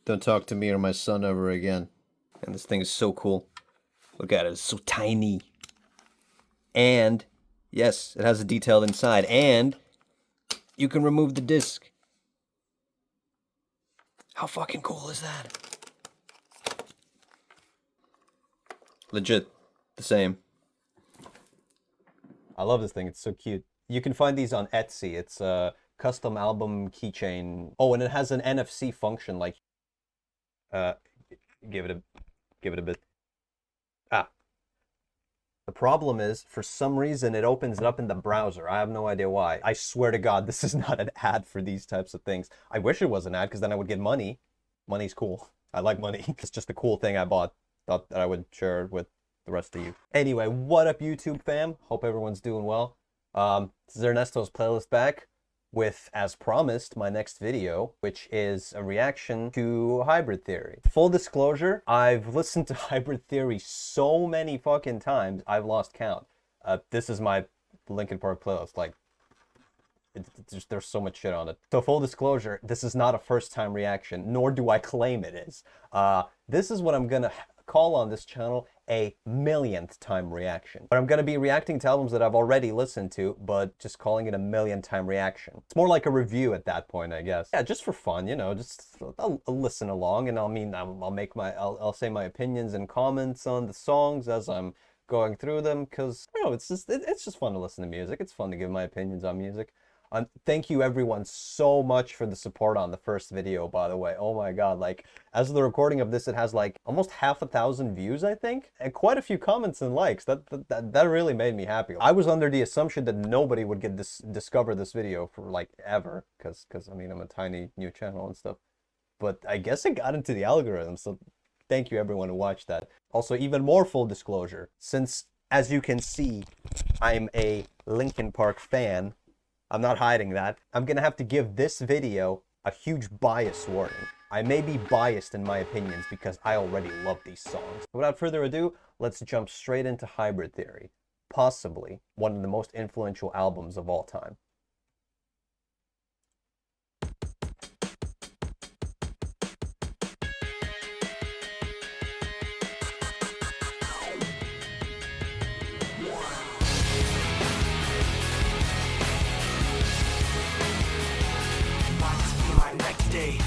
Don't talk to me or my son ever again. And this thing is so cool. Look at it, it's so tiny. And, yes, it has a detail inside. And you can remove the disc. How fucking cool is that? Legit, the same. I love this thing, it's so cute. You can find these on Etsy. It's a custom album keychain. Oh, and it has an NFC function, like give it a bit. Ah. The problem is, for some reason, it opens it up in the browser. I have no idea why. I swear to God, this is not an ad for these types of things. I wish it was an ad, because then I would get money. Money's cool. I like money. It's just a cool thing I bought. Thought that I would share with the rest of you. Anyway, what up, YouTube fam? Hope everyone's doing well. This is Ernesto's playlist back with, as promised, my next video, which is a reaction to Hybrid Theory. Full disclosure, I've listened to Hybrid Theory so many fucking times, I've lost count. This is my Linkin Park playlist. Like, there's so much shit on it. So full disclosure, this is not a first-time reaction, nor do I claim it is. This is what I'm gonna call on this channel a millionth time reaction. But I'm going to be reacting to albums that I've already listened to, but just calling it a millionth time reaction. It's more like a review at that point, I guess. Yeah, just for fun, you know, just I'll listen along, and I'll say my opinions and comments on the songs as I'm going through them, because, you know, it's just fun to listen to music. It's fun to give my opinions on music. Thank you everyone so much for the support on the first video, by the way. Oh my god, like, as of the recording of this, it has like almost 500,000 views, I think, and quite a few comments and likes. That really made me happy. I was under the assumption that nobody would discover this video for like ever, because I mean, I'm a tiny new channel and stuff, but I guess it got into the algorithm, so thank you everyone who watched that. Also, even more full disclosure, since, as you can see, I'm a Linkin Park fan, I'm not hiding that. I'm gonna have to give this video a huge bias warning. I may be biased in my opinions because I already love these songs. Without further ado, let's jump straight into Hybrid Theory, possibly one of the most influential albums of all time.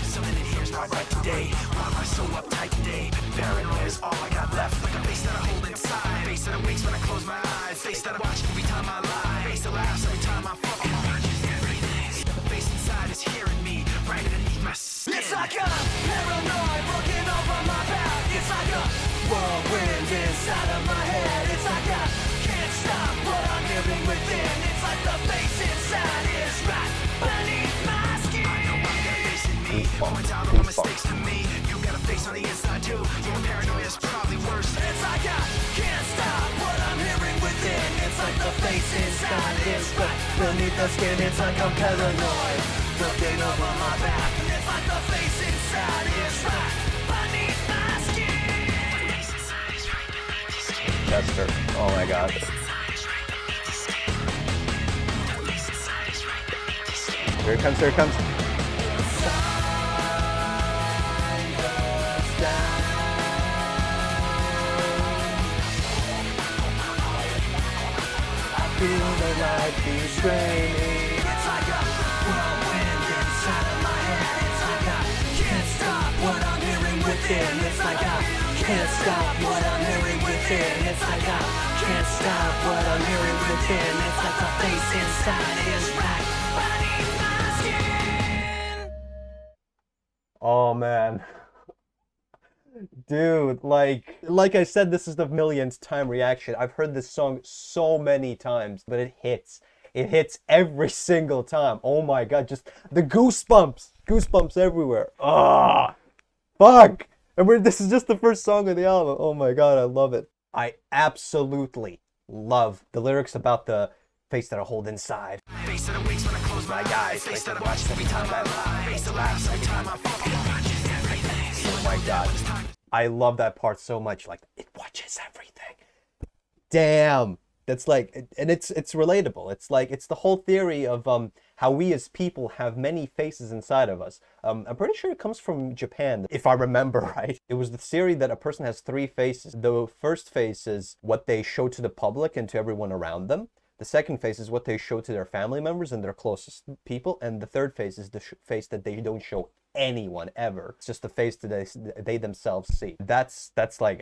Something in here's not right today. Why am I so uptight today? Paranoia is all I got left. Like a face that I hold inside. Face that awakes when I close my eyes. Face that I watch every time I lie. Face that laughs every time I fall. Everything. The face inside is hearing me right underneath my skin. It's like a paranoid looking over my back. It's like a whirlwind inside of my head. It's like I can't stop what I'm hearing within. It's like the face inside is right beneath my skin. I know I got a face in me. Points out all mistakes to me. You got a face on the inside too. Your paranoia is probably worse. It's like I can't stop what I'm hearing within. It's like the face inside is right beneath the skin. It's like I'm paranoid looking over my back. It's like the face inside is right beneath my skin. The face inside is right beneath the skin. That's her. Oh my god. Here it comes, here it comes. Feel the light be raining. It's like a whirlwind inside of my head. It's like I can't stop what I'm hearing within. It's like I can't stop what I'm hearing within. It's like I can't stop what I'm hearing within. It's like the face inside is right beneath my skin. Oh man. Dude, like I said, this is the millionth time reaction. I've heard this song so many times, but it hits. It hits every single time. Oh my god, just the goosebumps. Goosebumps everywhere. Ah, fuck. And this is just the first song of the album. Oh my god, I love it. I absolutely love the lyrics about the face that I hold inside. Face that awakes when I close my eyes. Face that I watch every time I lie. Face that laughs every time I fall. Oh my god. I love that part so much. Like, it watches everything. Damn. That's like, and it's relatable. It's like, it's the whole theory of how we as people have many faces inside of us. I'm pretty sure it comes from Japan, if I remember right. It was the theory that a person has three faces. The first face is what they show to the public and to everyone around them. The second face is what they show to their family members and their closest people. And the third face is the face that they don't show anyone ever. It's just the face that they themselves see. That's like,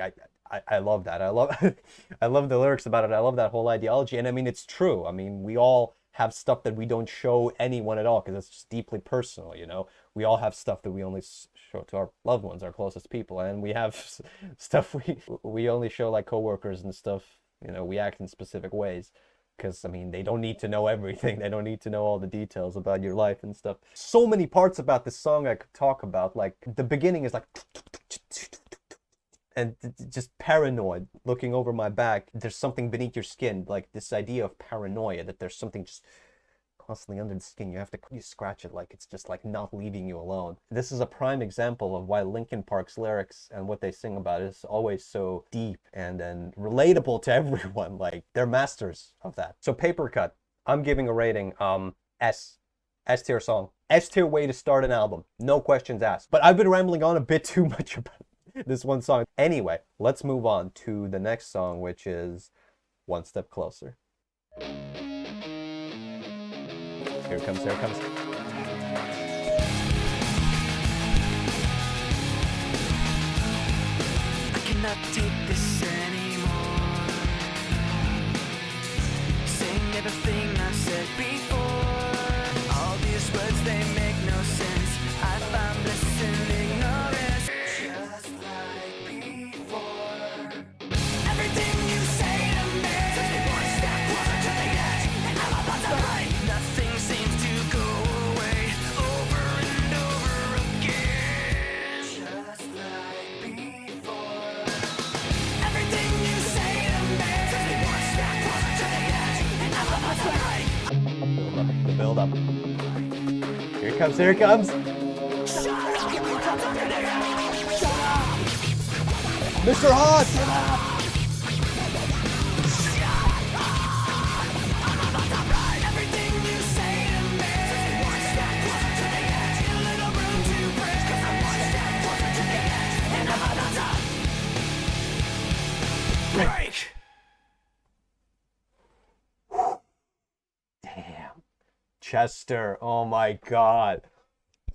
I love that. I love I love the lyrics about it. I love that whole ideology. And I mean, it's true. I mean, we all have stuff that we don't show anyone at all because it's just deeply personal, you know. We all have stuff that we only show to our loved ones, our closest people, and we have stuff we only show like coworkers and stuff. You know, we act in specific ways because I mean, they don't need to know everything. They don't need to know all the details about your life and stuff. So many parts about this song I could talk about. Like the beginning is like and just paranoid, looking over my back. There's something beneath your skin, like this idea of paranoia, that there's something just constantly under the skin. You scratch it, like it's just like not leaving you alone. This is a prime example of why Linkin Park's lyrics and what they sing about is always so deep and relatable to everyone. Like they're masters of that. So Papercut, I'm giving a rating S tier song. S tier way to start an album, no questions asked. But I've been rambling on a bit too much about this one song. Anyway, let's move on to the next song, which is One Step Closer. Here it comes, here it comes. I cannot take this anymore. Saying everything I said before. All these words, they make no sense. I find bliss in ignorance. Just like before. Everything you say to me takes me one step closer to the edge, and I'm about to break. Nothing seems to go away over and over again. Just like before. Everything you say to me takes me one step closer to the edge, and I'm about to break. The build up. Here it comes, here it comes. Mr. Hot! Break. Damn. Chester, oh my god.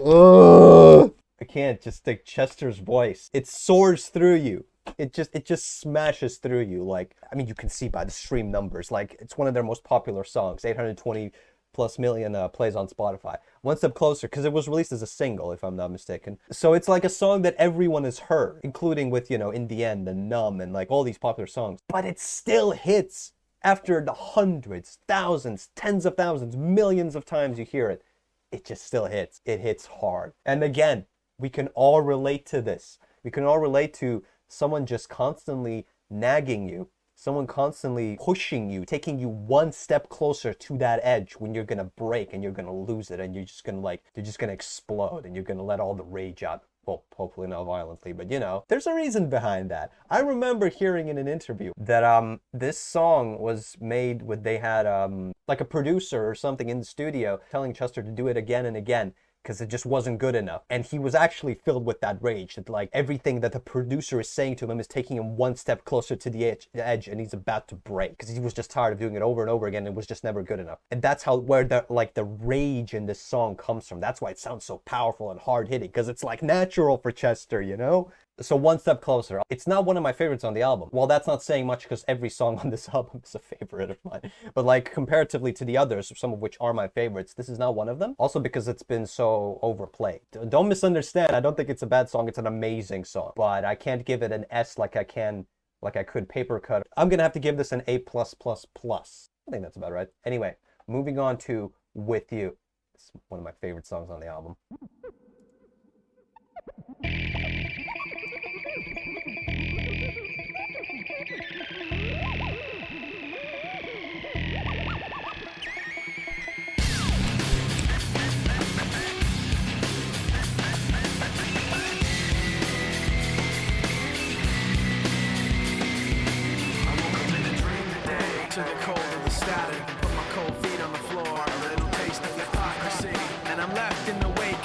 Ugh. I can't just take Chester's voice. It soars through you. It just smashes through you. Like, I mean, you can see by the stream numbers. Like, it's one of their most popular songs. 820 plus million plays on Spotify. One Step Closer, because it was released as a single, if I'm not mistaken. So it's like a song that everyone has heard, including with, you know, In the End and Numb and like all these popular songs. But it still hits after the hundreds, thousands, tens of thousands, millions of times you hear it. It just still hits. It hits hard. And again, we can all relate to this. We can all relate to someone just constantly nagging you, someone constantly pushing you, taking you one step closer to that edge when you're gonna break and you're gonna lose it and you're just gonna explode and you're gonna let all the rage out. Well, hopefully not violently, but you know, there's a reason behind that. I remember hearing in an interview that this song was made with, they had like a producer or something in the studio telling Chester to do it again and again, because it just wasn't good enough. And he was actually filled with that rage that like everything that the producer is saying to him is taking him one step closer to the edge and he's about to break, because he was just tired of doing it over and over again. It was just never good enough. And that's where the rage in this song comes from. That's why it sounds so powerful and hard hitting, because it's like natural for Chester, you know? So One Step Closer, it's not one of my favorites on the album. Well, that's not saying much because every song on this album is a favorite of mine. But like comparatively to the others, some of which are my favorites, this is not one of them. Also because it's been so overplayed. Don't misunderstand, I don't think it's a bad song, it's an amazing song. But I can't give it an S like I could Papercut. I'm gonna have to give this an A+++. I think that's about right. Anyway, moving on to With You. It's one of my favorite songs on the album. To the cold of the static, put my cold feet on the floor. A little taste of your thought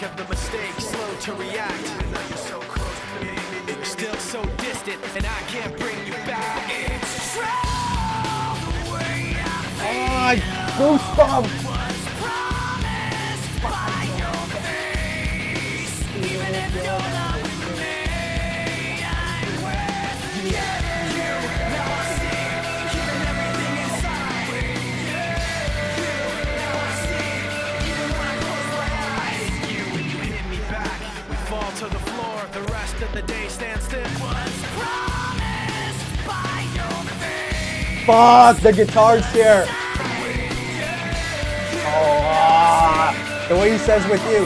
of the mistake, slow to react. Even though you're so close to me, still so distant, and I can't bring you back. It's true the way I feel. Goosebumps! Was promised by your face. Even if you're not with me, I'm with you. Now I see, keeping everything inside. Now I see, even when I close my eyes. You, when you hit me back, we fall to the floor. The rest of the day stands still. Was promised by your face. Fuck, the guitar's here. The way he says with you.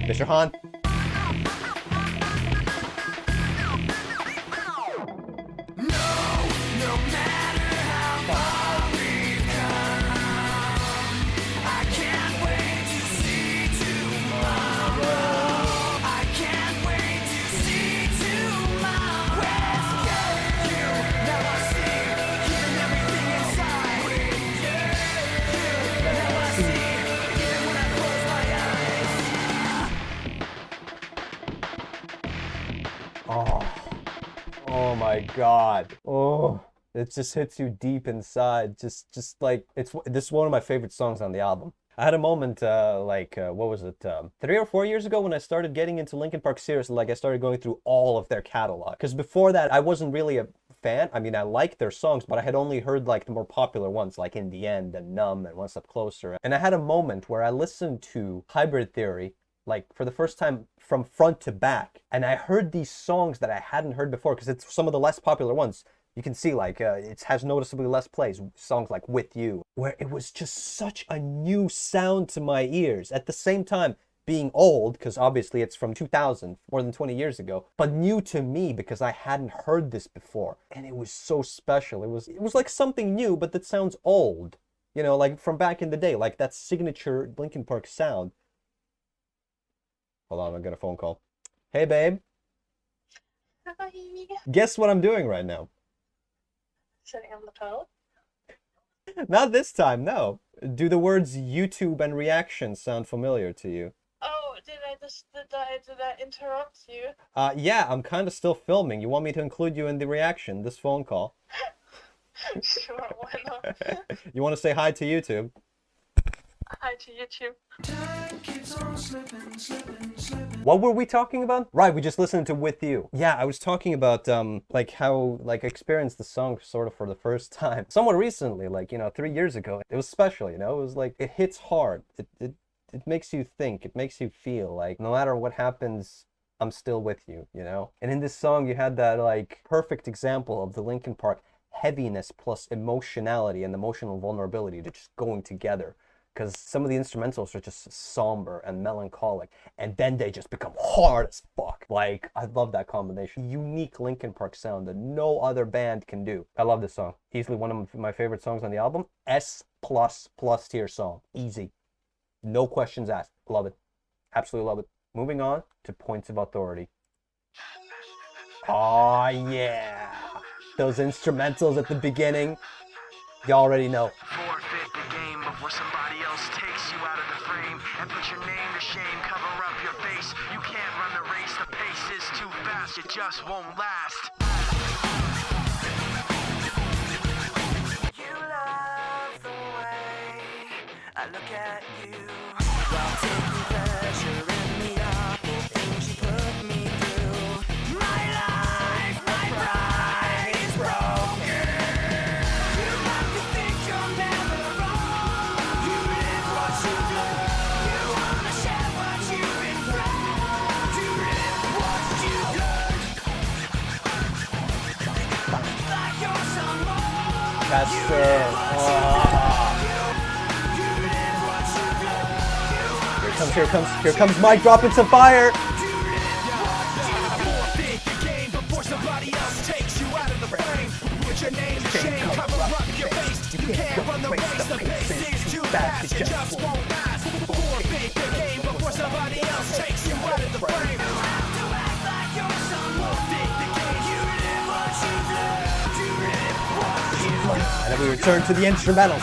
Mr. Han. No matter how far we've come, I can't wait to see tomorrow. I can't wait to see tomorrow. With you, now I see, keeping everything inside. Now I see, even when I close my eyes. Oh my god. Oh, it just hits you deep inside. Just like this is one of my favorite songs on the album. I had a moment what was it, 3 or 4 years ago when I started getting into Linkin Park seriously. Like I started going through all of their catalog, because before that I wasn't really a fan. I mean, I liked their songs, but I had only heard like the more popular ones, like In the End and Numb and One Step Closer. And I had a moment where I listened to Hybrid Theory like for the first time from front to back, and I heard these songs that I hadn't heard before, because it's some of the less popular ones. You can see like it has noticeably less plays, songs like With You, where it was just such a new sound to my ears, at the same time being old, because obviously it's from 2000, more than 20 years ago, but new to me because I hadn't heard this before, and it was so special. It was like something new, but that sounds old, you know, like from back in the day, like that signature Linkin Park sound. Hold on, I got a phone call. Hey, babe. Hi. Guess what I'm doing right now? Sitting on the phone. Not this time, no. Do the words YouTube and reaction sound familiar to you? Oh, did I interrupt you? Yeah, I'm kind of still filming. You want me to include you in the reaction, this phone call? Sure, why not? You want to say hi to YouTube? Hi to YouTube. What were we talking about? Right, we just listened to With You. Yeah, I was talking about like how I experienced the song sort of for the first time. Somewhat recently, like, 3 years ago. It was special, It was like, it hits hard. It makes you think. It makes you feel like no matter what happens, I'm still with you, And in this song, you had that like perfect example of the Linkin Park heaviness plus emotionality and emotional vulnerability to just going together. Because some of the instrumentals are just somber and melancholic, and then they just become hard as fuck. Like, I love that combination. Unique Linkin Park sound that no other band can do. I love this song. Easily one of my favorite songs on the album. S++ tier song. Easy. No questions asked. Love it. Absolutely love it. Moving on to Points of Authority. Oh yeah. Those instrumentals at the beginning. You already know. Forfeit the game before somebody else takes you out of the frame and put your name to shame. Cover up your face. You can't run the race. The pace is too fast. It just won't last. You love the way I look at you while taking pleasure in the awful things you put me through. My life, my pride is broken. You like to think you're never wrong. You live what you do. You wanna share what you've been through. You live what you learn. Like you're someone. That's Here comes Mike dropping some fire. Forfeit the game before somebody else takes you out of the frame. Put your name to shame, cover up your face. You can't run the race, the pace is too fast, it just won't last. Forfeit the game before somebody else takes you out of the frame. You have to act like you're someone. Forfeit the game, you live what you do. You live what you And then we return to the instrumentals.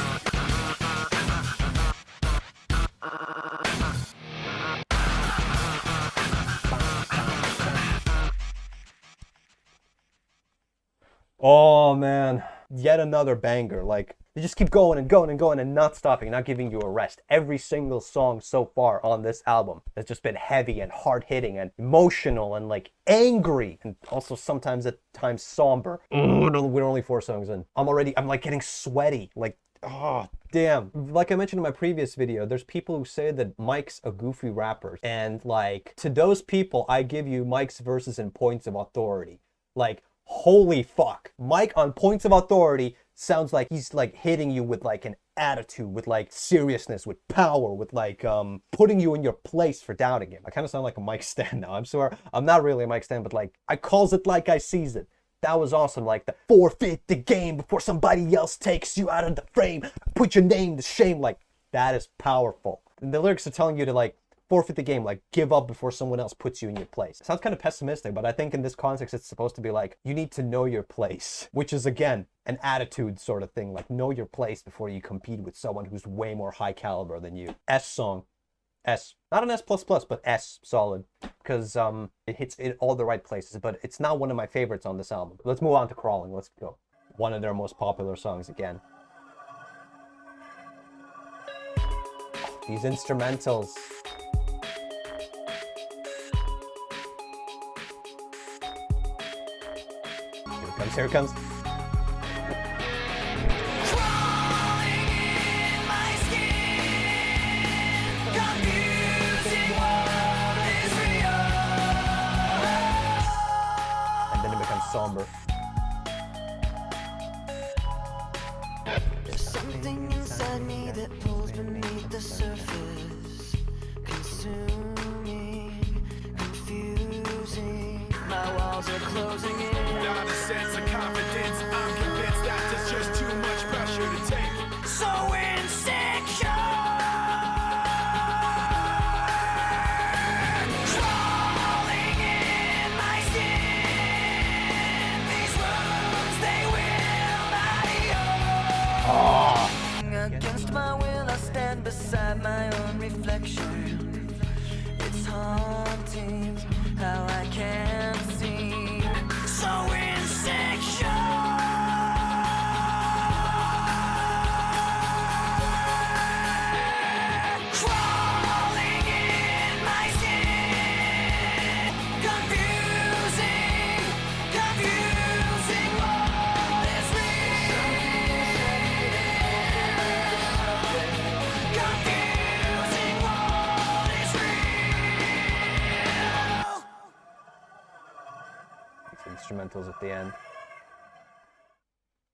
Oh man, yet another banger. Like, they just keep going and going and going and not stopping, not giving you a rest. Every single song so far on this album has just been heavy and hard-hitting and emotional and like angry and also sometimes at times somber. We're only 4 songs in. I'm like getting sweaty. Like, oh, damn. Like I mentioned in my previous video, there's people who say that Mike's a goofy rapper. And like, to those people, I give you Mike's verses and Points of Authority. Like, holy fuck. Mike on Points of Authority sounds like he's like hitting you with like an attitude, with like seriousness, with power, with like putting you in your place for doubting him. I kind of sound like a Mike stan now. I'm sorry. I'm not really a Mike stan, but like, I calls it like I sees it. That was awesome. Like the forfeit the game before somebody else takes you out of the frame. Put your name to shame. Like, that is powerful. And the lyrics are telling you to like forfeit the game, like give up before someone else puts you in your place. It sounds kind of pessimistic, but I think in this context it's supposed to be like, you need to know your place, which is again an attitude sort of thing. Like, know your place before you compete with someone who's way more high caliber than you. S song. S. Not an S++, but S, solid. Because it hits in all the right places, but it's not one of my favorites on this album. Let's move on to Crawling. Let's go. One of their most popular songs again. These instrumentals. Here it comes. And then it becomes somber. There's something inside me that pulls beneath the surface, consuming, confusing. My walls are closing in. Not a sense of confidence. I'm convinced that there's just too much pressure to take. So insecure. Crawling in my skin. These wounds, they will not heal. Against my will, I stand beside my own reflection. It's haunting how I can't see. So insecure. Crawling in my skin. Confusing what is real. Confusing what is real. Instrumentals at the end.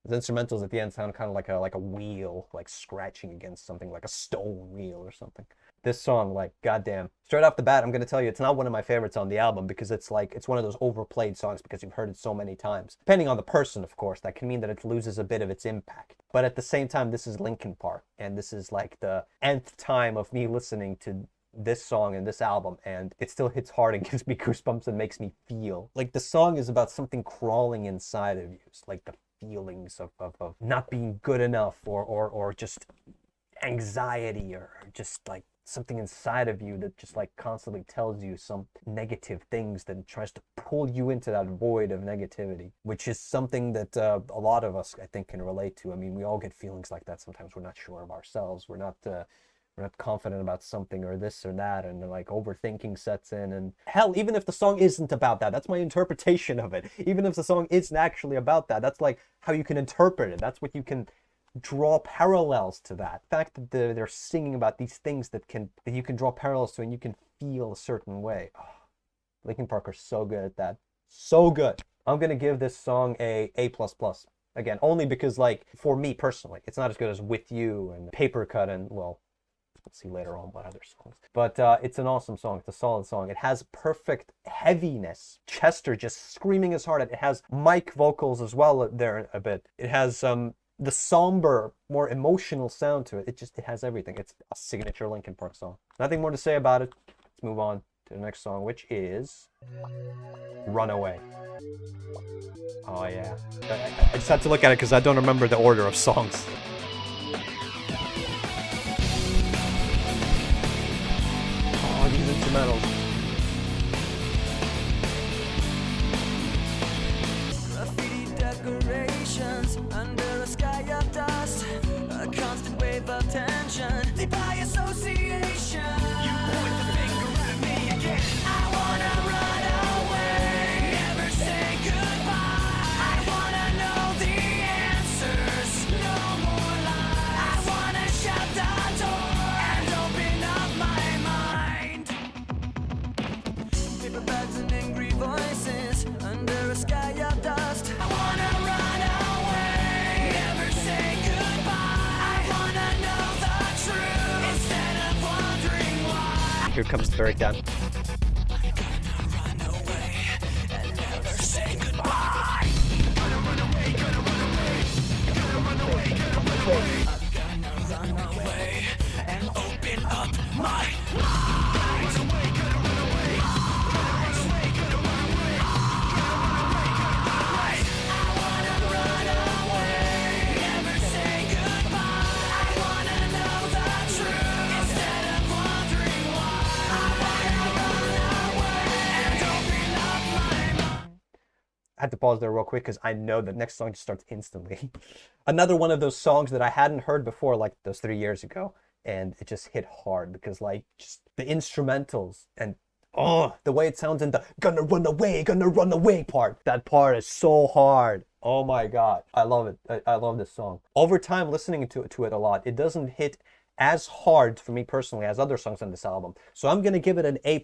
The instrumentals at the end sound kind of like a wheel, like scratching against something, like a stone wheel or something. This song, like, goddamn. Straight off the bat, I'm gonna tell you, it's not one of my favorites on the album because it's like, it's one of those overplayed songs because you've heard it so many times. Depending on the person, of course, that can mean that it loses a bit of its impact. But at the same time, this is Linkin Park, and this is like the nth time of me listening to this song and this album, and it still hits hard and gives me goosebumps and makes me feel. Like, the song is about something crawling inside of you. It's like the feelings of not being good enough or just anxiety or just like something inside of you that just like constantly tells you some negative things that tries to pull you into that void of negativity, which is something that a lot of us, I think, can relate to. I mean, we all get feelings like that. Sometimes we're not sure of ourselves. We're not confident about something or this or that, and like overthinking sets in. And hell, even if the song isn't about that, that's my interpretation of it. Even if the song isn't actually about that, that's like how you can interpret it. That's what you can draw parallels to that. The fact that they're singing about these things that you can draw parallels to and you can feel a certain way. Oh, Linkin Park are so good at that. So good. I'm gonna give this song a A++. Again, only because, like, for me personally, it's not as good as With You and Papercut and, well, we'll see later on what other songs. But it's an awesome song. It's a solid song. It has perfect heaviness. Chester just screaming as hard. It has Mike vocals as well there a bit. It has the somber, more emotional sound to it. It has everything. It's a signature Linkin Park song. Nothing more to say about it. Let's move on. to the next song, which is Runaway. Oh yeah. I just had to look at it because I don't remember the order of songs. Oh, these instrumentals. Graffiti decorations under a sky of dust, a constant wave of tension. They by association. You point the finger at me again. I wanna run away, never say goodbye. I wanna know the answers, no more lies. I wanna shut the door and open up my mind. Paper bags and angry voices under a sky of dust. I wanna run away, never say goodbye. I wanna know the truth instead of wondering why. Here comes the breakdown. Run away and never say goodbye. Gonna run away, gonna run away. Gonna run away, gonna run away. I'm gonna run away and open up my Run away, gonna run away. Gonna run away, gonna run away. Gonna run away, gonna run away. I wanna run away, never say goodbye. I wanna know the truth instead of wondering why. I wanna run away and open up my mind. I had to pause there real quick because I know the next song just starts instantly. Another one of those songs that I hadn't heard before, like those 3 years ago, and it just hit hard because, like, just the instrumentals and the way it sounds in the gonna run away part. That part is so hard. Oh my god, I love it. I love this song. Over time, listening to it a lot, it doesn't hit as hard for me personally as other songs on this album. So I'm gonna give it an A++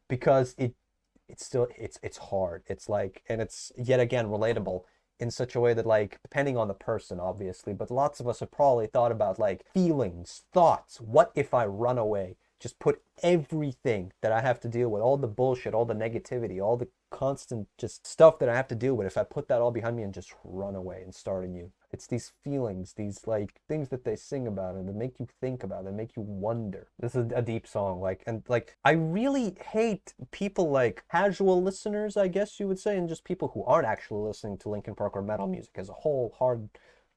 because it's still it's hard. It's like, and it's yet again relatable in such a way that, like, depending on the person obviously, but lots of us have probably thought about, like, feelings, thoughts. What if I run away? Just put everything that I have to deal with, all the bullshit, all the negativity, all the constant just stuff that I have to deal with, if I put that all behind me and just run away and start anew. It's these feelings, these, like, things that they sing about and that make you think about and make you wonder. This is a deep song, like, and like, I really hate people, like casual listeners, I guess you would say, and just people who aren't actually listening to Linkin Park or metal music as a whole, hard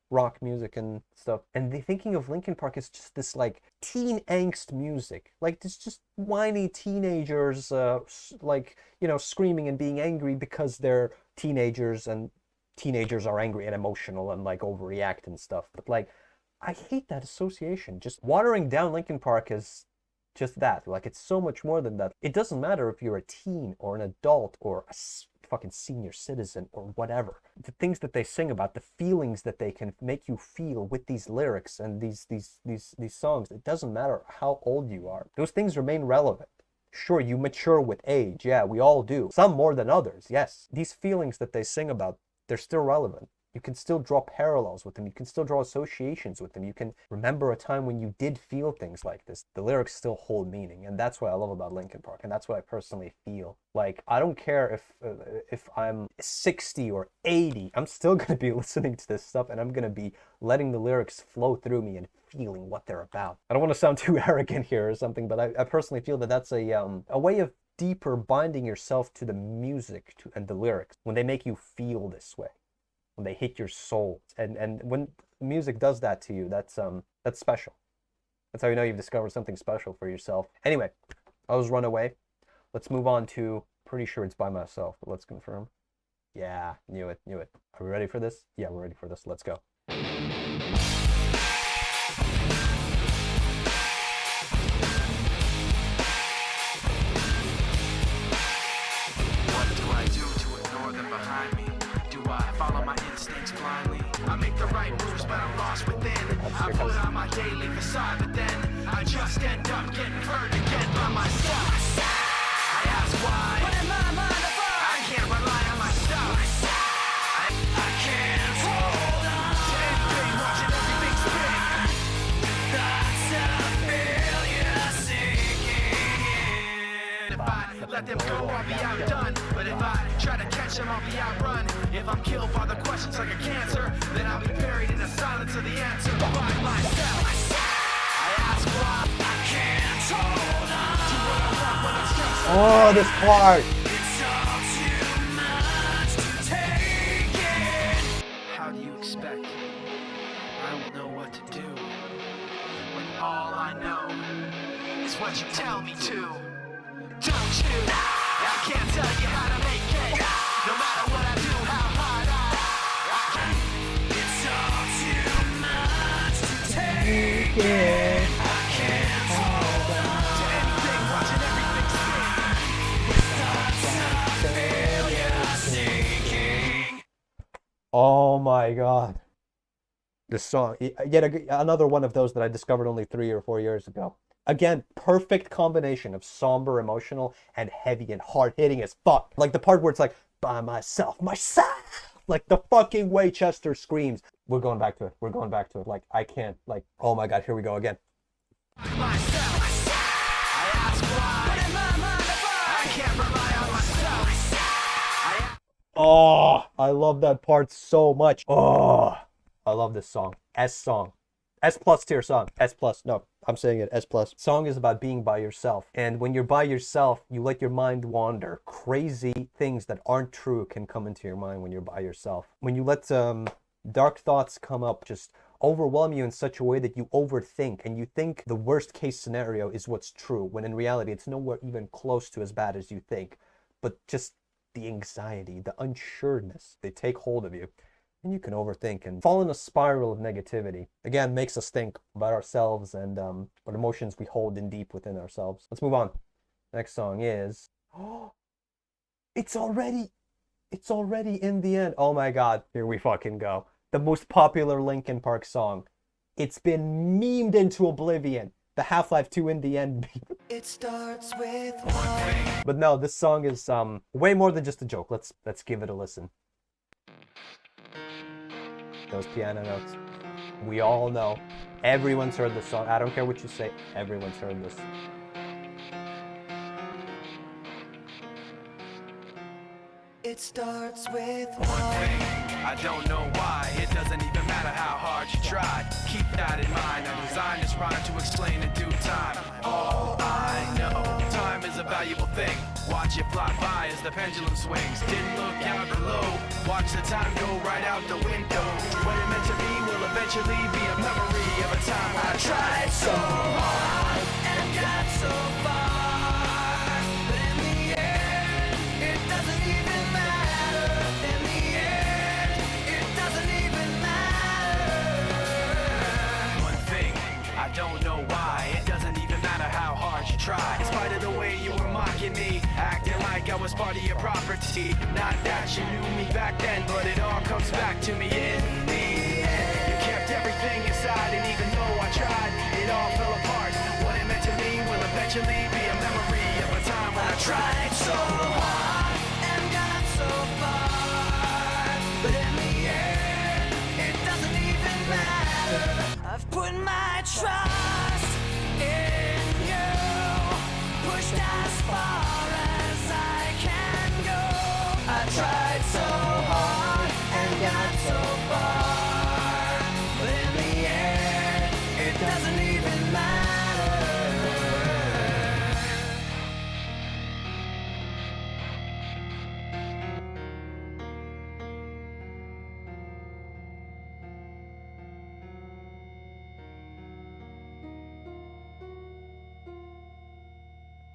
rock music and stuff, and they thinking of Linkin Park as just this, like, teen angst music, like this just whiny teenagers, like, you know, screaming and being angry because they're teenagers, and teenagers are angry and emotional and, like, overreact and stuff. But, like, I hate that association. Just watering down Linkin Park is just that. Like, it's so much more than that. It doesn't matter if you're a teen or an adult or a fucking senior citizen or whatever. The things that they sing about, the feelings that they can make you feel with these lyrics and these songs, it doesn't matter how old you are. Those things remain relevant. Sure, you mature with age. Yeah, we all do. Some more than others, yes. These feelings that they sing about, they're still relevant. You can still draw parallels with them. You can still draw associations with them. You can remember a time when you did feel things like this. The lyrics still hold meaning, and that's what I love about Linkin Park, and that's what I personally feel. Like, I don't care if I'm 60 or 80, I'm still going to be listening to this stuff, and I'm going to be letting the lyrics flow through me and feeling what they're about. I don't want to sound too arrogant here or something, but I personally feel that that's a way of deeper binding yourself to the music and the lyrics when they make you feel this way, when they hit your soul, and when music does that to you, that's special. That's how you know you've discovered something special for yourself. Anyway, I was Runaway. Let's move on to, pretty sure it's By Myself, but let's confirm. Yeah, knew it. Are we ready for this? Yeah, we're ready for this. Let's go. What do I do to ignore them behind me? Do I follow my instincts blindly? I make the right moves, but I'm lost within. I put on my daily facade, but then I just end up getting hurt again by myself. I ask why. But in my mind, I can't rely on my stuff. I can't hold on to anything, watching everything spin. thoughts of failure sinking in. If I let them go, I'll be outdone. But if I try to catch them, I'll be outrun. If I'm killed by the questions like a cancer, then I'll be buried in the silence of the answer by myself. I ask why. I can't hold on to what I want when it's just Oh, this part. How do you expect I will know what to do when all I know is what you tell me to? Don't you? I can't tell you how to make it. No matter what I do, how hard I can. It's all too much to take it. I can't hold on to anything, watching everything spin. Failure sinking. Oh my God. This song, yet another one of those that I discovered only 3 or 4 years ago. Again, perfect combination of somber, emotional, and heavy and hard-hitting as fuck. Like the part where it's like, by myself. Like the fucking way Chester screams. We're going back to it. We're going back to it. Like, I can't, like, oh my God, here we go again. Myself. I ask why. I can't rely on myself. Oh, I love that part so much. Oh, I love this song. S song. S plus tier song. S plus. No, I'm saying it. S plus. Song is about being by yourself. And when you're by yourself, you let your mind wander. Crazy things that aren't true can come into your mind when you're by yourself. When you let dark thoughts come up, just overwhelm you in such a way that you overthink and you think the worst case scenario is what's true, when in reality it's nowhere even close to as bad as you think. But just the anxiety, the unsureness, they take hold of you. And you can overthink and fall in a spiral of negativity. Again, makes us think about ourselves and what emotions we hold in deep within ourselves. Let's move on. Next song is... Oh, it's already in the end. Oh my God, here we fucking go. The most popular Linkin Park song. It's been memed into oblivion. The Half-Life 2 in the end. It starts with one. But no, this song is way more than just a joke. Let's give it a listen. Those piano notes. We all know. Everyone's heard this song. I don't care what you say. Everyone's heard this. It starts with one. I don't know why, it doesn't even matter how hard you try. Keep that in mind, I designed this rhyme to explain in due time. All I know, time is a valuable thing. Watch it fly by as the pendulum swings. Didn't look out below, watch the time go right out the window. What it meant to be will eventually be a memory of a time when I tried so hard and got so far. But in the end, it doesn't even matter. In the end, it doesn't even matter. One thing, I don't know why. It doesn't even matter how hard you try. In spite of the way you were mocking me, acting like I was part of your property. Not that you knew me back then, but it all comes back to me in the end. You kept everything inside, and even though I tried, it all fell apart. What it meant to me will eventually be a memory of a time when I tried so hard and got so far. But in the end, it doesn't even matter. I've put my trust in you, pushed as far as I can go. I tried so hard and got so far, but in the end, it doesn't even matter.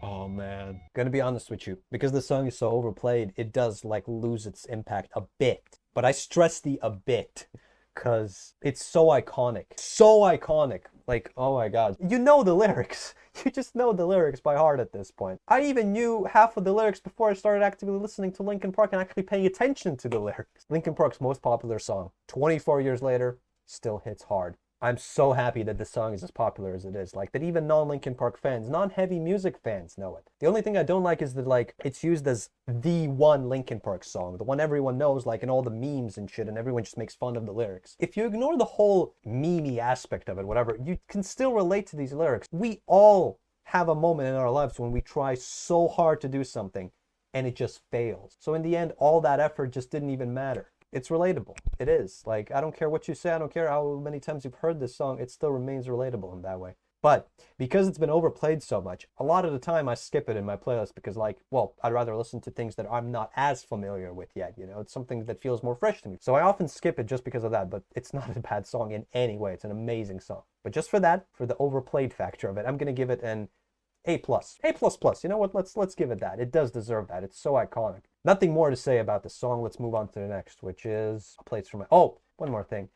Oh man. Gonna be honest with you, because the song is so overplayed, it does like lose its impact a bit. But I stress the a bit, because it's so iconic. So iconic. Like, oh my God. You know the lyrics. You just know the lyrics by heart at this point. I even knew half of the lyrics before I started actively listening to Linkin Park and actually paying attention to the lyrics. Linkin Park's most popular song. 24 years later, still hits hard. I'm so happy that this song is as popular as it is. Like, that even non-Linkin Park fans, non-heavy music fans know it. The only thing I don't like is that, like, it's used as the one Linkin Park song. The one everyone knows, like, in all the memes and shit, and everyone just makes fun of the lyrics. If you ignore the whole meme-y aspect of it, whatever, you can still relate to these lyrics. We all have a moment in our lives when we try so hard to do something, and it just fails. So in the end, all that effort just didn't even matter. It's relatable. It is. Like, I don't care what you say. I don't care how many times you've heard this song. It still remains relatable in that way. But because it's been overplayed so much, a lot of the time I skip it in my playlist because, like, well, I'd rather listen to things that I'm not as familiar with yet, you know? It's something that feels more fresh to me. So I often skip it just because of that, but it's not a bad song in any way. It's an amazing song. But just for that, for the overplayed factor of it, I'm going to give it an A+. A++. You know what? Let's give it that. It does deserve that. It's so iconic. Nothing more to say about the song. Let's move on to the next, which is A Place for My... Oh, one more thing.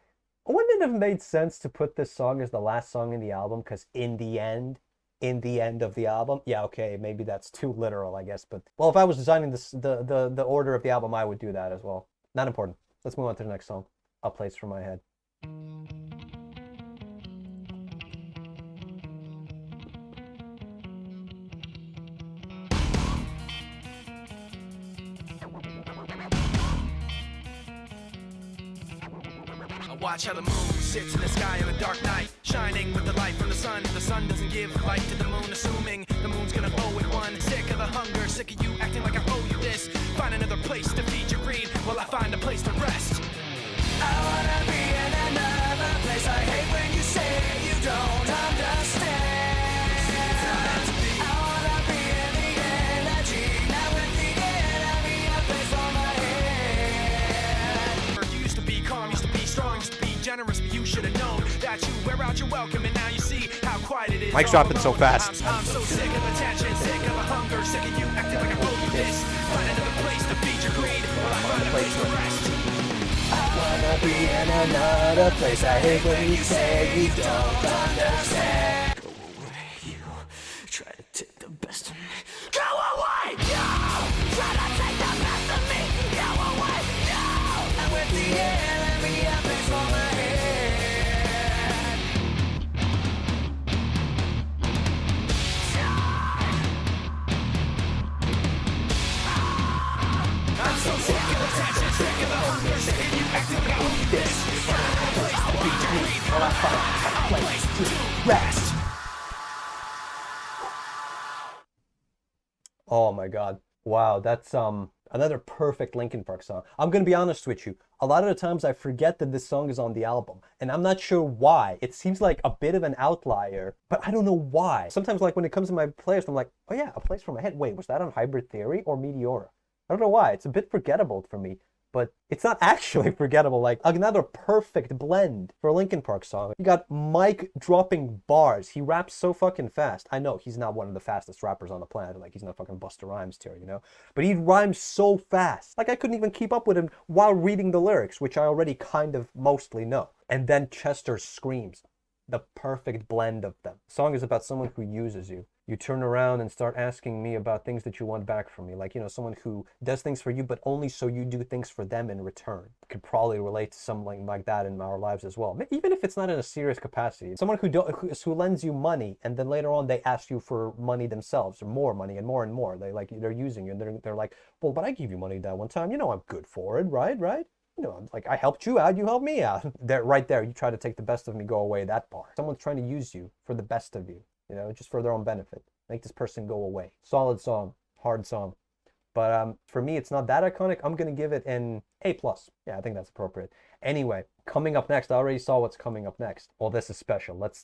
Wouldn't it have made sense to put this song as the last song in the album? Because in the end of the album, yeah, okay, maybe that's too literal, I guess. But, well, if I was designing this, the order of the album, I would do that as well. Not important. Let's move on to the next song. A Place for My Head. Watch how the moon sits in the sky on a dark night, shining with the light from the sun. The sun doesn't give light to the moon, assuming the moon's gonna owe it one. Sick of the hunger, sick of you acting like I owe you this. Find another place to feed your greed while I find a place to rest. I wanna be in another place. I hate when you say you don't understand. I wanna be in the energy, not with the enemy. A place for my head. You used to be calm, used to be strong, used to be generous, but you should have known that you wear out your welcome, and now you see how quiet it is. Mike's dropping so fast. I'm so sick of attention, sick of the hunger, sick of you acting like I owe you this. Find another place to feed your greed while I find a place to rest. I wanna be in another place. I hate when you say you don't understand. Go away, you try to take the best of me. Go away, you try to take the best of me. Go away, you. I'm with the enemy, a place for my head. I'm so sick of attention, sick of the hunger, sick of you acting like I owe you this. Find a place to feed your greed while I find a place to rest. Oh my god. Wow, that's another perfect Linkin Park song. I'm gonna be honest with you. A lot of the times I forget that this song is on the album, and I'm not sure why. It seems like a bit of an outlier, but I don't know why. Sometimes, like, when it comes to my playlist, I'm like, oh yeah, A Place for My Head. Wait, was that on Hybrid Theory or Meteora? I don't know why. It's a bit forgettable for me, but it's not actually forgettable. Like, another perfect blend for a Linkin Park song. You got Mike dropping bars. He raps so fucking fast. I know he's not one of the fastest rappers on the planet. Like, he's not fucking Busta Rhymes tier, you know? But he rhymes so fast. Like, I couldn't even keep up with him while reading the lyrics, which I already kind of mostly know. And then Chester screams. The perfect blend of them. The song is about someone who uses you. You turn around and start asking me about things that you want back from me. Like, you know, someone who does things for you, but only so you do things for them in return. Could probably relate to something like that in our lives as well. Even if it's not in a serious capacity. Someone who lends you money, and then later on they ask you for money themselves, or more money, and more and more. They're using you, and they're like, well, but I gave you money that one time. You know I'm good for it, right? You know, I'm like, I helped you out, you helped me out. Right there, you try to take the best of me, go away, that part. Someone's trying to use you for the best of you, you know, just for their own benefit. Make this person go away. Solid song, hard song. But for me, it's not that iconic. I'm going to give it an A+. Yeah, I think that's appropriate. Anyway, coming up next, I already saw what's coming up next. Well, this is special. Let's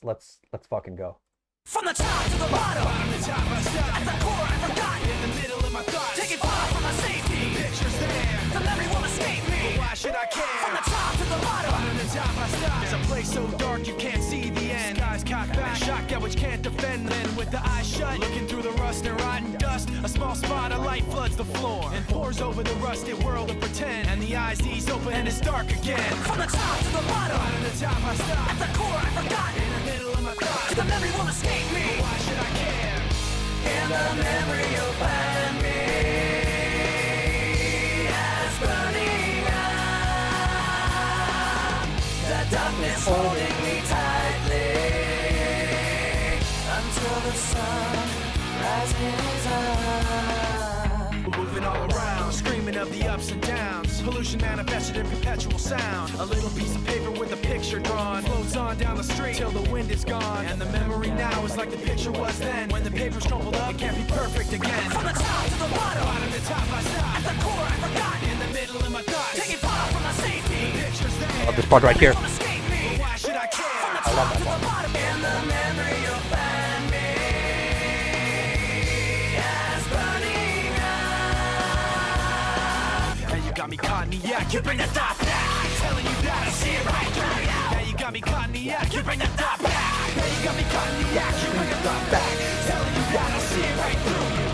fucking go. From the top to the bottom, Bottom to top, I stop. at the core I forgot. In the middle of my thoughts, Take it far from my safety. pictures there. The memory won't escape me. Why should I From care? the top to the bottom, Bottom to top, I stop. There's a place so dark you can't see the end. Skies cocked back, shocked at which can't defend. Then with the eyes shut, looking through the rust and rotten dust, a small spot of light floods the floor and pours over the rusted world of pretend. And the eyes ease open and it's dark again. from the top to the bottom, Bottom to top, I stop. at the core I forgot. In the middle of my thoughts, The memory won't escape me. why should I care? In the memory you'll find me as burning up. The darkness holding me tightly until the sun rises up. Moving all around, screaming of the ups and downs. Pollution manifested in perpetual sound. A little piece of paper with a picture drawn floats on down the street till the wind is gone. And the memory now is like the picture was then. When the paper's crumpled up, it can't be perfect again. From the top to the bottom, Bottom to top, I stop. at the core I forgot. In the middle of my thoughts, Take it far from my safety. pictures there. This part right here. Won't escape me. Why should I care? From the top to the bottom, in the memory you'll find got me caught in the act. You bring the thought back. Telling you that I see it right through you. Now you got me caught in the act. You bring the thought back. Now you got me caught in the act. You bring the thought back. Telling you that I see it right through you.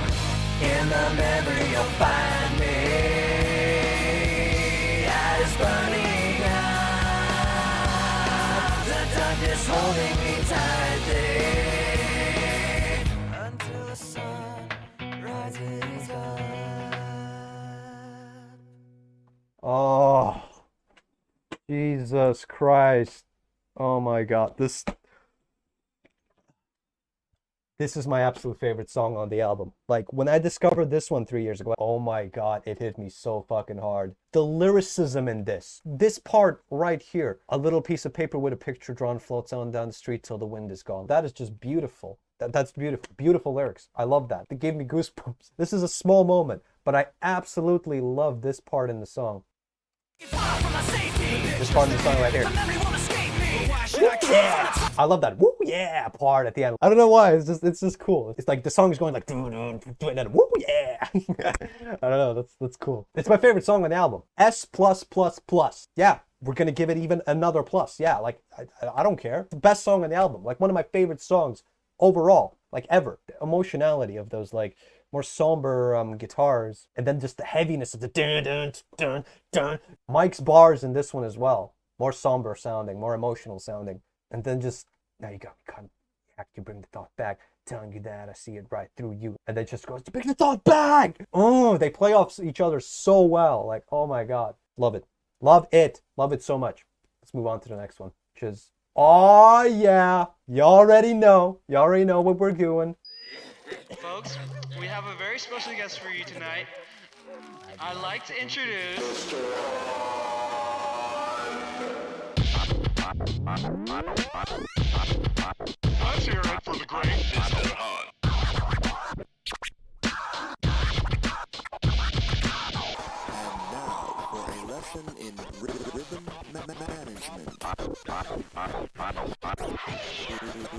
In the memory you'll find me as burning out. The darkness holding me tightly until the sun rises up. Oh, Jesus Christ. Oh my God. This is my absolute favorite song on the album. Like, when I discovered this one 3 years ago, oh my God, it hit me so fucking hard. The lyricism in this part right here, a little piece of paper with a picture drawn floats on down the street till the wind is gone. That is just beautiful. That's beautiful. Beautiful lyrics. I love that. It gave me goosebumps. This is a small moment, but I absolutely love this part in the song. This part in the song right here. Woo, yeah! I love that woo yeah part at the end. I don't know why, it's just cool. It's like the song is going like and then woo yeah. I don't know, that's cool. It's my favorite song on the album. S+++. Yeah, we're gonna give it even another plus. Yeah, like I don't care. It's the best song on the album. Like one of my favorite songs overall, like ever. The emotionality of those like more somber guitars, and then just the heaviness of the dun dun dun dun. Mike's bars in this one as well, more somber sounding, more emotional sounding, and then just now you got me caught. You bring the thought back, telling you that I see it right through you, and then just goes to bring the thought back. Oh, they play off each other so well. Like, oh my God, love it, love it so much. Let's move on to the next one, which is oh yeah, you already know what we're doing. Folks, we have a very special guest for you tonight. I'd like to introduce... Let's hear it for the great Mr. Han. And now for a lesson in rhythm management.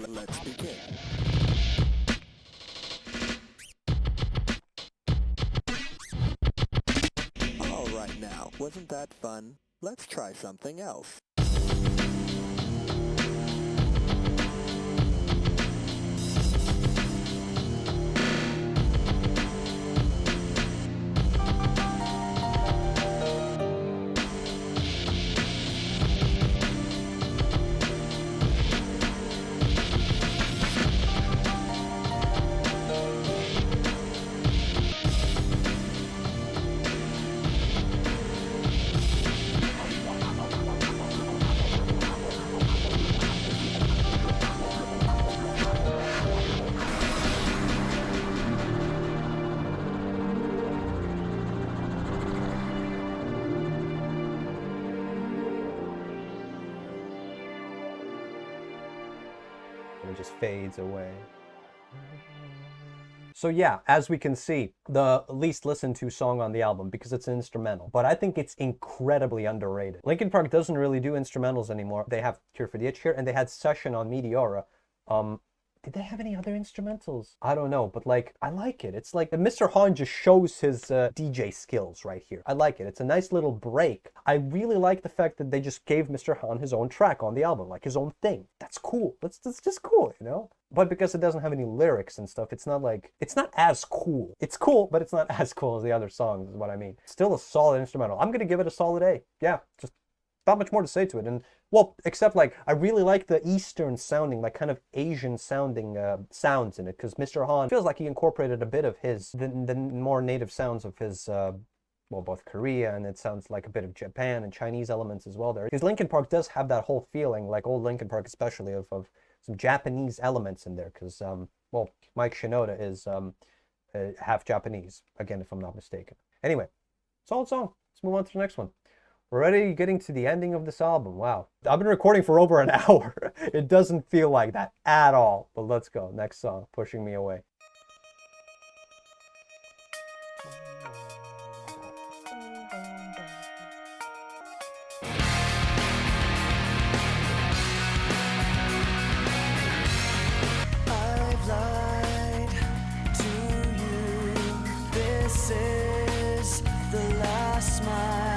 Let's begin. All right now, wasn't that fun? Let's try something else. And it just fades away. So yeah, as we can see, the least listened to song on the album because it's an instrumental, but I think it's incredibly underrated. Linkin Park doesn't really do instrumentals anymore. They have Cure for the Itch here, and they had Session on Meteora. Did they have any other instrumentals? I don't know, but like, I like it. It's like Mr. Han just shows his DJ skills right here. I like it. It's a nice little break. I really like the fact that they just gave Mr. Han his own track on the album, like his own thing. That's cool. That's just cool, you know? But because it doesn't have any lyrics and stuff, it's not like, it's not as cool. It's cool, but it's not as cool as the other songs, is what I mean. Still a solid instrumental. I'm gonna give it a solid A. Yeah, just not much more to say to it. And well, except like I really like the Eastern sounding, like kind of Asian sounding sounds in it, because Mr. Han feels like he incorporated a bit of his the more native sounds of his well, both Korea, and it sounds like a bit of Japan and Chinese elements as well there. Because Linkin Park does have that whole feeling, like old Linkin Park especially, of some Japanese elements in there, because well, Mike Shinoda is half Japanese, again, if I'm not mistaken. Anyway, solid song. Let's move on to the next one. We're already getting to the ending of this album. Wow. I've been recording for over an hour. It doesn't feel like that at all. But let's go. Next song, Pushing Me Away. I've lied to you. This is the last smile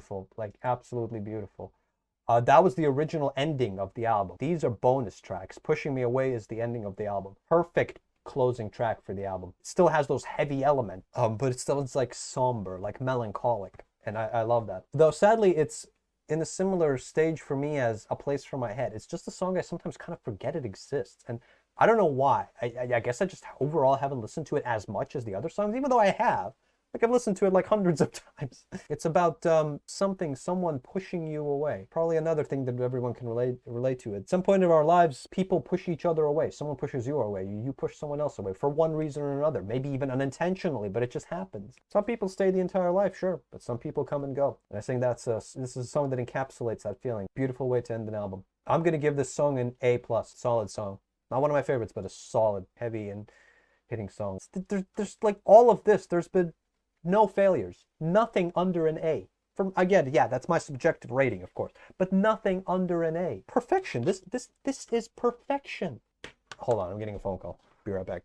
beautiful, like absolutely beautiful. That was the original ending of the album. These are bonus tracks. Pushing Me Away is the ending of the album. Perfect closing track for the album. It still has those heavy elements, but it's like somber, like melancholic, and I love that. Though sadly, it's in a similar stage for me as A Place for My Head. It's just a song I sometimes kind of forget it exists, and I don't know why. I guess I just overall haven't listened to it as much as the other songs, even though I have. Like, I've listened to it like hundreds of times. It's about someone pushing you away. Probably another thing that everyone can relate to. At some point in our lives, people push each other away. Someone pushes you away. You push someone else away for one reason or another. Maybe even unintentionally, but it just happens. Some people stay the entire life, sure, but some people come and go. And I think this is a song that encapsulates that feeling. Beautiful way to end an album. I'm gonna give this song an A+. Solid song. Not one of my favorites, but a solid, heavy, and hitting song. There's like all of this. There's been no failures. Nothing under an A. From again, yeah, that's my subjective rating, of course, but nothing under an A. Perfection. This is perfection. Hold on, I'm getting a phone call. Be right back.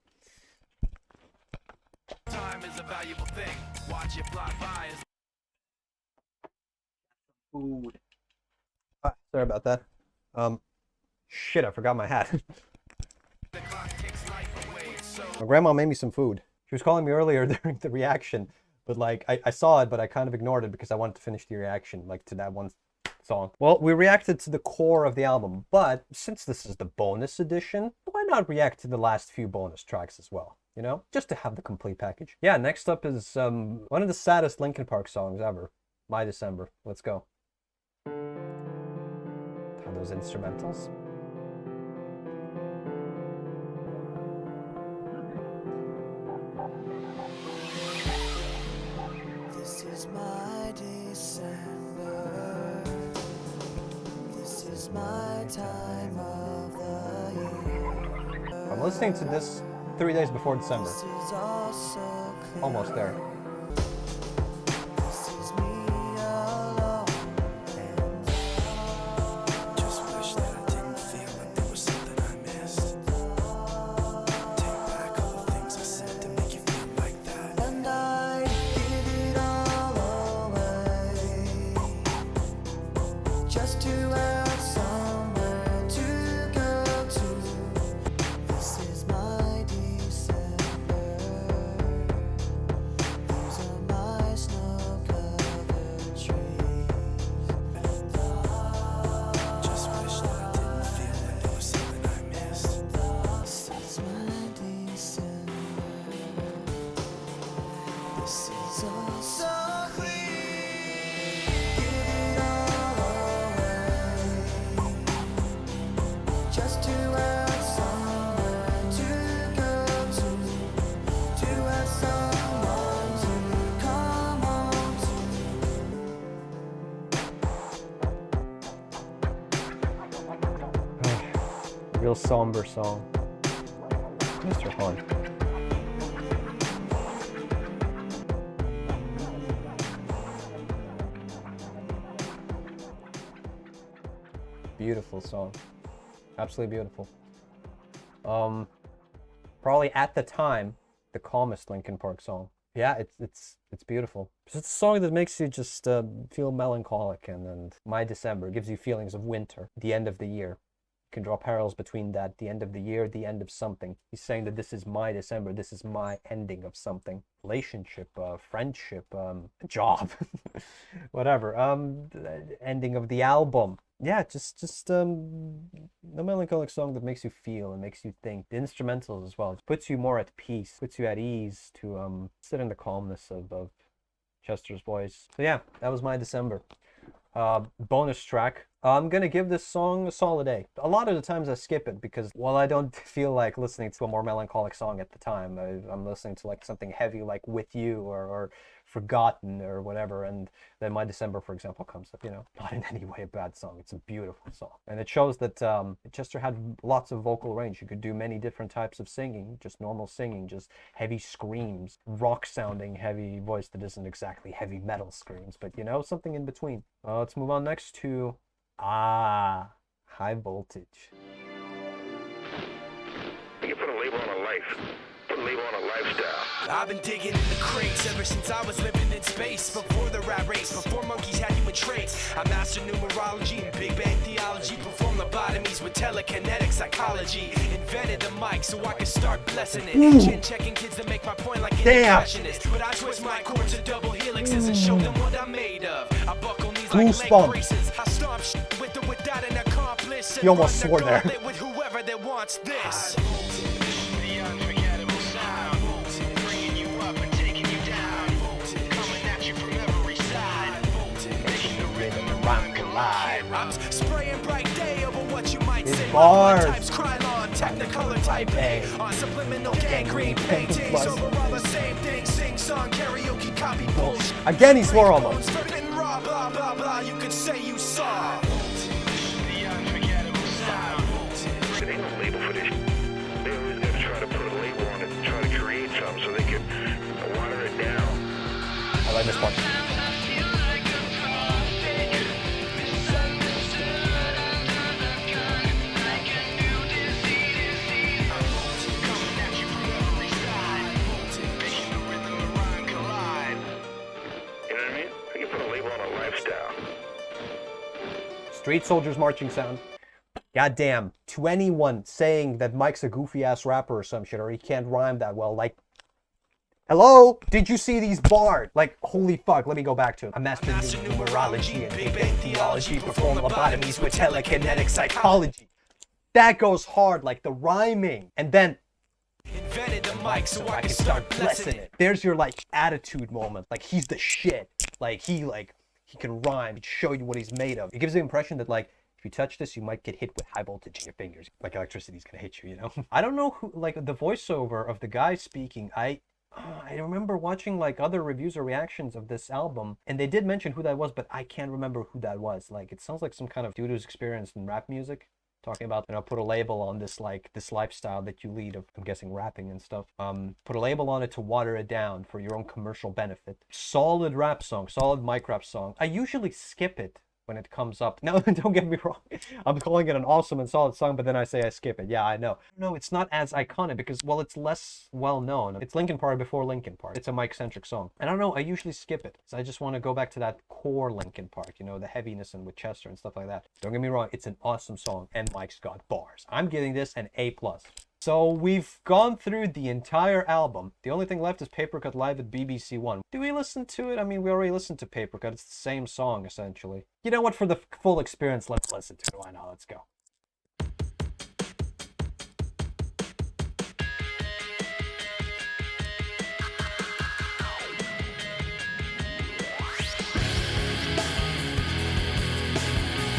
Time is a valuable thing. Watch it fly by as Food. Sorry about that. Shit, I forgot my hat. the clock takes life away. So My grandma made me some food. She was calling me earlier during the reaction, but like I saw it, but I kind of ignored it because I wanted to finish the reaction, like to that one song. Well, we reacted to the core of the album, but since this is the bonus edition, why not react to the last few bonus tracks as well? You know, just to have the complete package. Yeah, next up is one of the saddest Linkin Park songs ever, My December. Let's go. Have those instrumentals. This is my December. This is my time of the year. I'm listening to this 3 days before December. This is also clear. Almost there. This is me alone and just wish that I didn't feel like there was something I missed. Take back all the things I said to make you feel like that. and I give it all away just to have somewhere to go to. This is my December. These are my snow-covered trees. Just wish that I didn't feel like there was something I missed. This is my December. This is all so clean. Give it all away just to have somewhere to go to have someone to come home to. Real somber song. Mr. Hunt. Beautiful song. Absolutely beautiful. Probably at the time, the calmest Linkin Park song. Yeah, it's beautiful. It's a song that makes you just feel melancholic, and My December gives you feelings of winter, the end of the year. You can draw parallels between that, the end of the year, the end of something. He's saying that this is my December, this is my ending of something. Relationship, friendship, job, whatever. The ending of the album. Yeah, just a melancholic song that makes you feel and makes you think. The instrumentals as well. It puts you more at peace, puts you at ease to sit in the calmness of Chester's voice. So yeah, that was My December. Bonus track. I'm gonna give this song a solid A. A lot of the times I skip it because, well, I don't feel like listening to a more melancholic song at the time. I'm listening to like something heavy like With You or Forgotten or whatever, and then My December, for example, comes up. You know, not in any way a bad song. It's a beautiful song, and it shows that Chester had lots of vocal range. You could do many different types of singing, just normal singing, just heavy screams, rock-sounding heavy voice that isn't exactly heavy metal screams, but you know, something in between. Let's move on next to High Voltage. You put a label on a life. Put label on a lifestyle. I've been digging in the crates ever since I was living in space. Before the rat race, before monkeys had human traits. I mastered numerology and Big Bang theology. Performed lobotomies with telekinetic psychology. Invented the mic so I could start blessing it. Chin checking kids to make my point like an impressionist. But I twist my chords to double helixes and show them what I'm made of. I buckle knees like leg braces. I stomp shit with or without an accomplice. You almost swore there. With whoever that wants this. The unforgettable sound, bringing you up and taking you down, coming at you from every side, making the rhythm rhyme collide. I'm spraying bright day over what you might say. bars. Types Krylon, Technicolor type A. On subliminal gangrene paintings over all the same things. Sing song, karaoke, copy bullshit. Again, he swore almost. Spitting raw, blah blah blah. You could say you saw. The unforgettable sound. There ain't no label for this. They always gotta try to put a label on it and try to create something so they can water it down. I like this part. You know what I mean? I can put a label on a lifestyle. Street Soldiers marching sound. Goddamn. To anyone saying that Mike's a goofy ass rapper or some shit, or he can't rhyme that well, like, hello? Did you see these bars? Like, holy fuck, let me go back to it. I mastered numerology and Big Bang theology, perform lobotomies with telekinetic psychology. That goes hard, like the rhyming. And then Invented the mic so I can start blessing it. there's your like attitude moment. Like he's the shit. Like he can rhyme, he'd show you what he's made of. It gives the impression that like if you touch this, you might get hit with high voltage in your fingers. Like electricity's gonna hit you, you know? I don't know who, like the voiceover of the guy speaking, I remember watching like other reviews or reactions of this album, and they did mention who that was, but I can't remember who that was. Like it sounds like some kind of dude who's experienced in rap music, talking about, you know, put a label on this like this lifestyle that you lead of, I'm guessing, rapping and stuff. Put a label on it to water it down for your own commercial benefit. Solid rap song, solid mic rap song. I usually skip it when it comes up. No, don't get me wrong. I'm calling it an awesome and solid song, but then I say I skip it. Yeah, I know. No, it's not as iconic because, well, it's less well known. It's Linkin Park before Linkin Park. It's a Mike-centric song. And I don't know, I usually skip it. So I just want to go back to that core Linkin Park, you know, the heaviness and with Chester and stuff like that. Don't get me wrong, it's an awesome song and Mike's got bars. I'm giving this an A+. So we've gone through the entire album. The only thing left is Papercut live at BBC One. Do we listen to it? I mean, we already listened to Papercut. It's the same song, essentially. You know what? For the full experience, let's listen to it. Why not? Let's go.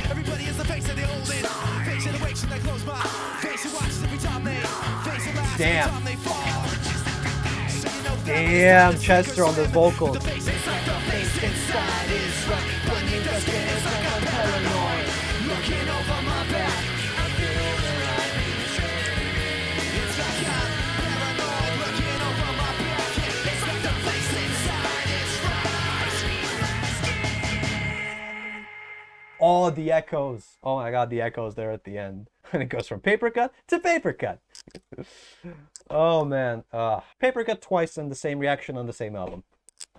Everybody is the face of the old age. Face of the wakes when I close my eyes. Face who watches every time they face the last Damn. every time they fall. So you know that Damn, Chester on the vocals. the face is like the face inside is right. But you just can't like I'm paranoid. Looking over my back. I feel the right. It's like I'm paranoid. Looking over my back. It's like the face inside is right. Oh, the echoes. Oh my god, the echoes there at the end. And it goes from Papercut to Papercut. Oh man. Papercut twice and the same reaction on the same album.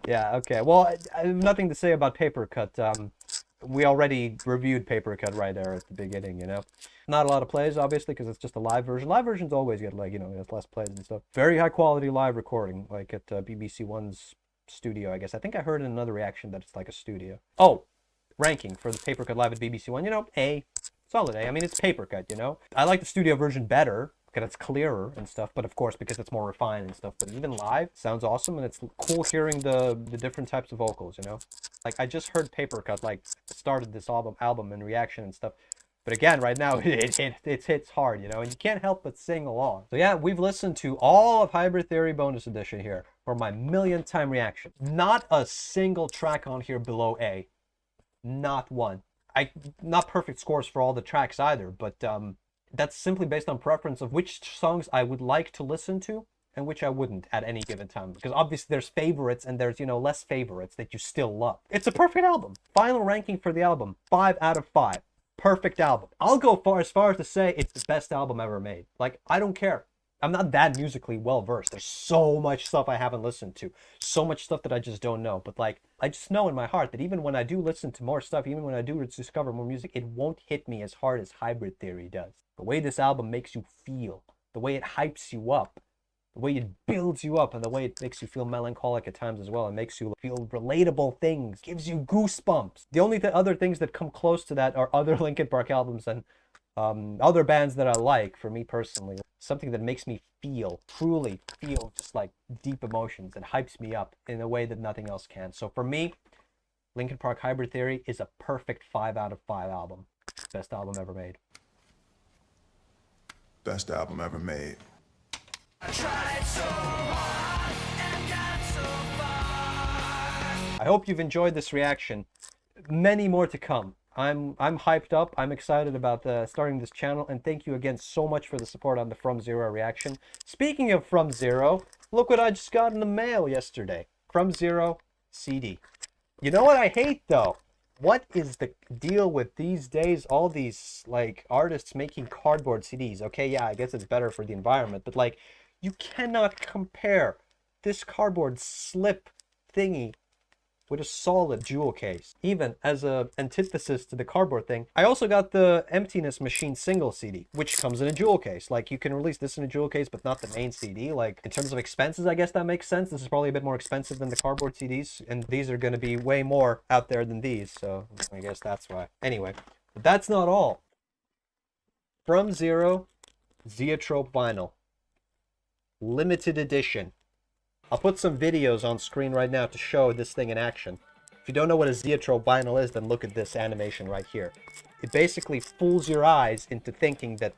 Yeah, okay. Well, I have nothing to say about Papercut. We already reviewed Papercut right there at the beginning, you know. Not a lot of plays, obviously, because it's just a live version. Live versions always get, like, you know, there's less plays and stuff. Very high quality live recording, like at BBC One's studio, I guess. I think I heard in another reaction that it's like a studio. Oh, ranking for the Papercut live at BBC One, you know, A. Solid A. I mean, it's Papercut, you know. I like the studio version better because it's clearer and stuff, but of course because it's more refined and stuff. But even live sounds awesome, and it's cool hearing the different types of vocals, you know. Like I just heard Papercut, like started this album in reaction and stuff. But again, right now it hits hard, you know, and you can't help but sing along. So yeah, we've listened to all of Hybrid Theory Bonus Edition here for my millionth time reaction. Not a single track on here below A. Not one. Not perfect scores for all the tracks either, but that's simply based on preference of which songs I would like to listen to and which I wouldn't at any given time. Because obviously there's favorites and there's, you know, less favorites that you still love. It's a perfect album. Final ranking for the album, 5 out of 5. Perfect album. I'll go as far as to say it's the best album ever made. Like, I don't care. I'm not that musically well versed. There's so much stuff I haven't listened to, so much stuff that I just don't know. But like, I just know in my heart that even when I do listen to more stuff, even when I do discover more music, it won't hit me as hard as Hybrid Theory does. The way this album makes you feel, the way it hypes you up, the way it builds you up, and the way it makes you feel melancholic at times as well. It makes you feel relatable things, gives you goosebumps. The only other things that come close to that are other Linkin Park albums and other bands that I like. For me personally, something that makes me feel, truly feel, just like deep emotions and hypes me up in a way that nothing else can. So for me, Linkin Park Hybrid Theory is a perfect 5 out of 5 album. Best album ever made. Best album ever made. I hope you've enjoyed this reaction. Many more to come. I'm hyped up. I'm excited about starting this channel, and thank you again so much for the support on the From Zero reaction. Speaking of From Zero, look what I just got in the mail yesterday. From Zero CD. You know what I hate though? What is the deal with these days? All these like artists making cardboard CDs. Okay, yeah, I guess it's better for the environment, but like, you cannot compare this cardboard slip thingy with a solid jewel case. Even as a antithesis to the cardboard thing, I also got the Emptiness Machine single CD, which comes in a jewel case. Like, you can release this in a jewel case, but not the main CD. Like, in terms of expenses, I guess that makes sense. This is probably a bit more expensive than the cardboard CDs, and these are going to be way more out there than these, so I guess that's why. Anyway, but that's not all. From Zero, Zeotrope vinyl. Limited edition. I'll put some videos on screen right now to show this thing in action. If you don't know what a Zeotrope vinyl is, then look at this animation right here. It basically fools your eyes into thinking that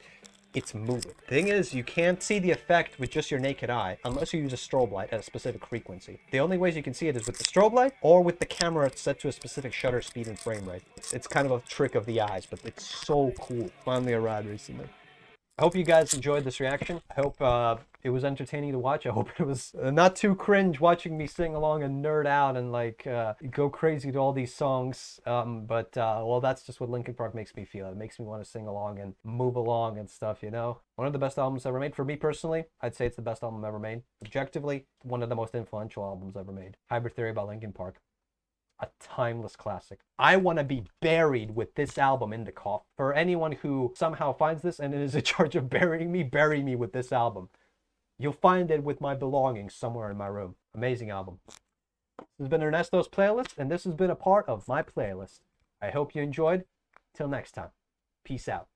it's moving. The thing is, you can't see the effect with just your naked eye unless you use a strobe light at a specific frequency. The only ways you can see it is with the strobe light or with the camera set to a specific shutter speed and frame rate. It's kind of a trick of the eyes, but it's so cool. Finally arrived recently. I hope you guys enjoyed this reaction. I hope it was entertaining to watch. I hope it was not too cringe watching me sing along and nerd out and like go crazy to all these songs. Well, that's just what Linkin Park makes me feel. It makes me want to sing along and move along and stuff, you know? One of the best albums ever made. For me personally, I'd say it's the best album ever made. Objectively, one of the most influential albums ever made. Hybrid Theory by Linkin Park. A timeless classic. I want to be buried with this album in the coffin. For anyone who somehow finds this and is in charge of burying me, bury me with this album. You'll find it with my belongings somewhere in my room. Amazing album. This has been Ernesto's playlist, and this has been a part of my playlist. I hope you enjoyed. Till next time. Peace out.